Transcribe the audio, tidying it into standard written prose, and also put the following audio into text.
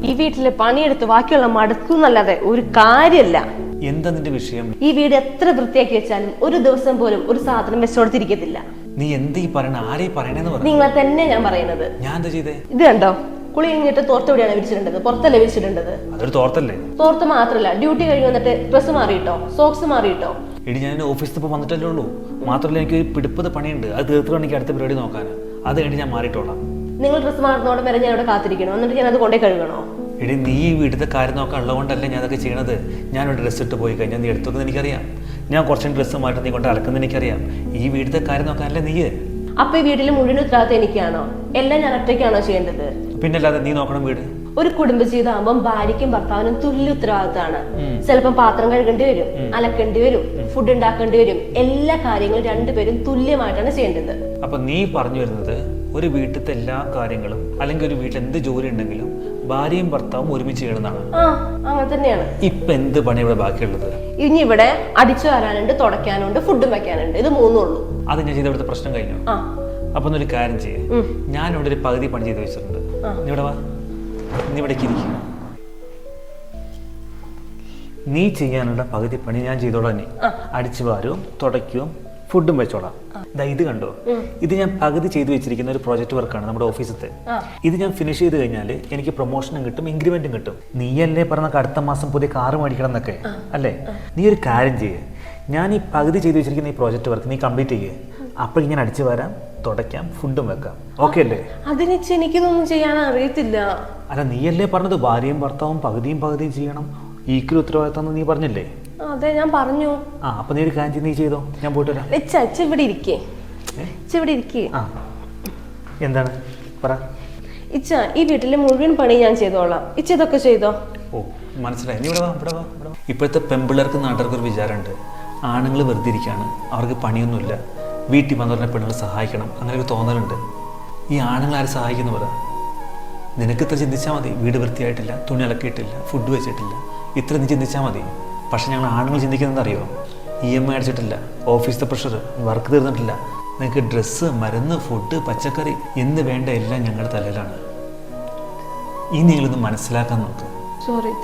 ഈ വീട്ടിലെ പണിയെടുത്ത് ബാക്കിയുള്ള മടുക്കുന്നല്ലാതെ ഒരു കാര്യമല്ല. എന്താ നിന്റെ വിഷയം? ഈ വീട് എത്ര വൃത്തിയാക്കി വെച്ചാലും ഒരു ദിവസം പോലും ഒരു സാധനം വെച്ചോടത്തിരിക്കത്തില്ല. നീ എന്ത് ഈ പറയണ? ആരെ പറയണെന്ന് പറഞ്ഞു? നിങ്ങളെ തന്നെ ഞാൻ പറയുന്നത്. ഞാൻ എന്താ ചെയ്തേ? ഇത് കണ്ടോ, കുളി കഴിഞ്ഞിട്ട് തോർത്ത് എവിടെയാണ് വിരിച്ചിട്ടുണ്ടത്? പുറത്തല്ലേ വിരിച്ചിട്ടുണ്ടത്? അതൊരു തോർത്തല്ലേ? തോർത്ത് മാത്രല്ല, ഡ്യൂട്ടി കഴിഞ്ഞ് വന്നിട്ട് ഡ്രസ്സ് മാറിയിട്ടോ, സോക്സ് മാറിയിട്ടോ? ഇടി, ഞാൻ ഓഫീസിൽ ഇപ്പോൾ വന്നിട്ടല്ലേ ഉള്ളൂ. മാത്രമല്ല എനിക്ക് ഒരു പിടിപ്പത് പണിയുണ്ട്. അത് തീർത്തിട്ട് എനിക്ക് അടുത്ത പരിപാടി നോക്കാൻ. അത് കഴിഞ്ഞ് ഞാൻ മാറിയിട്ടോളാം. നിങ്ങൾ ഡ്രസ്സ് മാറുന്നതോടെ വരെ ഞാൻ ഇവിടെ കാത്തിരിക്കണം, എന്നിട്ട് ഞാൻ അത് കൊണ്ടേ കഴുകണോ? എടി, നീ ഈ വീട്ടിലത്തെ കാര്യം നോക്കാൻ ഉള്ളതുകൊണ്ടല്ലേ ഞാൻ അതൊക്കെ ചെയ്യണത്. ഞാനൊരു ഡ്രസ്സ് ഇട്ട് പോയി കഴിഞ്ഞാൽ നീ എടുത്തൊക്കെ എനിക്കറിയാം. ഞാൻ കുറച്ചും ഡ്രസ്സ് മാറ്റി നീ കൊണ്ട് അലക്കുന്നത് എനിക്കറിയാം. ഈ വീട്ടിലത്തെ കാര്യം നോക്കാനല്ലേ നീ. അപ്പൊ ഈ വീട്ടിൽ മുഴുവൻ ഉത്തരവാദിത്തം എനിക്കാണോ? എല്ലാം ഞാൻ ഒറ്റയ്ക്കാണോ ചെയ്യേണ്ടത്? പിന്നല്ലാതെ നീ നോക്കണം വീട്. ഒരു കുടുംബജീവിതമാകുമ്പോൾ ഭാര്യയ്ക്കും ഭർത്താവിനും തുല്യ ഉത്തരവാദിത്തമാണ്. ചിലപ്പം പാത്രം കഴുകേണ്ടി വരും, അലക്കേണ്ടി വരും, ഫുഡ് ഉണ്ടാക്കേണ്ടി വരും. എല്ലാ കാര്യങ്ങളും രണ്ടുപേരും തുല്യമായിട്ടാണ് ചെയ്യേണ്ടത്. അപ്പൊ നീ പറഞ്ഞു വരുന്നത് ഒരു വീട്ടിലത്തെ എല്ലാ കാര്യങ്ങളും അല്ലെങ്കിൽ ഒരു വീട്ടിൽ എന്ത് ജോലി ഉണ്ടെങ്കിലും ഭാര്യയും ഭർത്താവും ഒരുമിച്ച് ചെയ്യണമെന്നാണ്. ആ, അങ്ങനെ തന്നെയാണ്. ഇപ്പൊ എന്ത് പണി ഇവിടെ ബാക്കിയുള്ളത്? ഇനി ഇവിടെ അടിച്ചു വരാനുണ്ട്, തുടയ്ക്കാനുണ്ട്, ഫുഡും വെക്കാനുണ്ട്. ഇത് മൂന്നുള്ളൂ. അത് ഞാൻ ചെയ്ത ഇവിടുത്തെ പ്രശ്നം കഴിഞ്ഞു. അപ്പൊ ഒരു കാര്യം ചെയ്യേ, ഞാൻ ഇവിടെ ഒരു പകുതി പണി ചെയ്ത് വെച്ചിട്ടുണ്ട്. നീ ഇവിടെ വാ, നീ ഇവിടേക്ക് ഇരിക്കും. നീ ചെയ്യാനുള്ള പകുതി പണി ഞാൻ ചെയ്തോളാം. നീ അടിച്ചു വാരും, തുടയ്ക്കും, ഫുഡും വെച്ചോളാം. ഇത് കണ്ടോ, ഇത് ഞാൻ പകുതി ചെയ്തു വെച്ചിരിക്കുന്ന ഒരു പ്രോജക്റ്റ് വർക്കാണ് നമ്മുടെ ഓഫീസത്തെ. ഇത് ഞാൻ ഫിനിഷ് ചെയ്ത് കഴിഞ്ഞാൽ എനിക്ക് പ്രൊമോഷനും കിട്ടും, ഇൻക്രിമെന്റും കിട്ടും. നീയല്ലേ പറഞ്ഞ അടുത്ത മാസം പുതിയ കാറ് മേടിക്കണം എന്നൊക്കെ അല്ലേ? നീ ഒരു കാര്യം ചെയ്യേ, ഞാൻ ഈ പകുതി ചെയ്തു വെച്ചിരിക്കുന്ന ഈ പ്രോജക്റ്റ് വർക്ക് നീ കംപ്ലീറ്റ് ചെയ്യേ. അപ്പോഴേക്കും ഞാൻ അടിച്ചു വരാം, തുടയ്ക്കാം, ഫുഡും വെക്കാം. ഓക്കെ അല്ലേ? അതിനെച്ച് എനിക്കിതൊന്നും ചെയ്യാൻ അറിയത്തില്ല. അല്ല, നീയല്ലേ പറഞ്ഞത് ഭാര്യയും ഭർത്താവും പകുതിയും പകുതിയും ചെയ്യണം, ഈക്വൽ ഉത്തരവാദിത്തം നീ പറഞ്ഞില്ലേ? അതെ, ഞാൻ പറഞ്ഞു. അപ്പൊ നീ ഒരു കാര്യം നീ ചെയ്തോ, ഞാൻ പോയിട്ട് വരാം. ഇവിടെ ഇരിക്കേ, ഇവിടെ ഇരിക്കേ. എന്താണ് പറ. ഇച്ച, ഈ വീട്ടിലെ മുഴുവൻ പണി ഞാൻ ചെയ്തോളാം. ഇച്ച ഇതൊക്കെ ചെയ്തോ. ഓ, മനസ്സിലായി. നീ ഇവിടെ വാ, ഇവിടെ വാ, ഇവിടെ വാ. ഇപ്പോഴത്തെ പെമ്പിള്ളേർക്ക് നാട്ടുകാർക്ക് ഒരു വിചാരമുണ്ട്, ആണുങ്ങൾ വെറുതെ ഇരിക്കുകയാണ്, അവർക്ക് പണിയൊന്നുമില്ല, വീട്ടിൽ വന്നു പറഞ്ഞ പെണ്ണുങ്ങൾ സഹായിക്കണം, അങ്ങനെ ഒരു തോന്നലുണ്ട്. ഈ ആണുങ്ങൾ ആരും സഹായിക്കുന്നു പറ? നിനക്ക് ഇത്ര ചിന്തിച്ചാൽ മതി. വീട് വൃത്തിയായിട്ടില്ല, തുണി അലക്കിയിട്ടില്ല, ഫുഡ് വെച്ചിട്ടില്ല, ഇത്ര നീ ചിന്തിച്ചാൽ മതി. പക്ഷെ ഞങ്ങൾ ആണുങ്ങൾ ചിന്തിക്കുന്നത് അറിയോ? EMI അടിച്ചിട്ടില്ല, ഓഫീസിലെ പ്രഷർ, വർക്ക് തീർന്നിട്ടില്ല, നിങ്ങൾക്ക് ഡ്രസ്സ്, മരുന്ന്, ഫുഡ്, പച്ചക്കറി എന്ന് വേണ്ട എല്ലാം ഞങ്ങളുടെ തലയിലാണ്. ഈ നിങ്ങളൊന്ന് മനസ്സിലാക്കാൻ നോക്ക്. സോറി.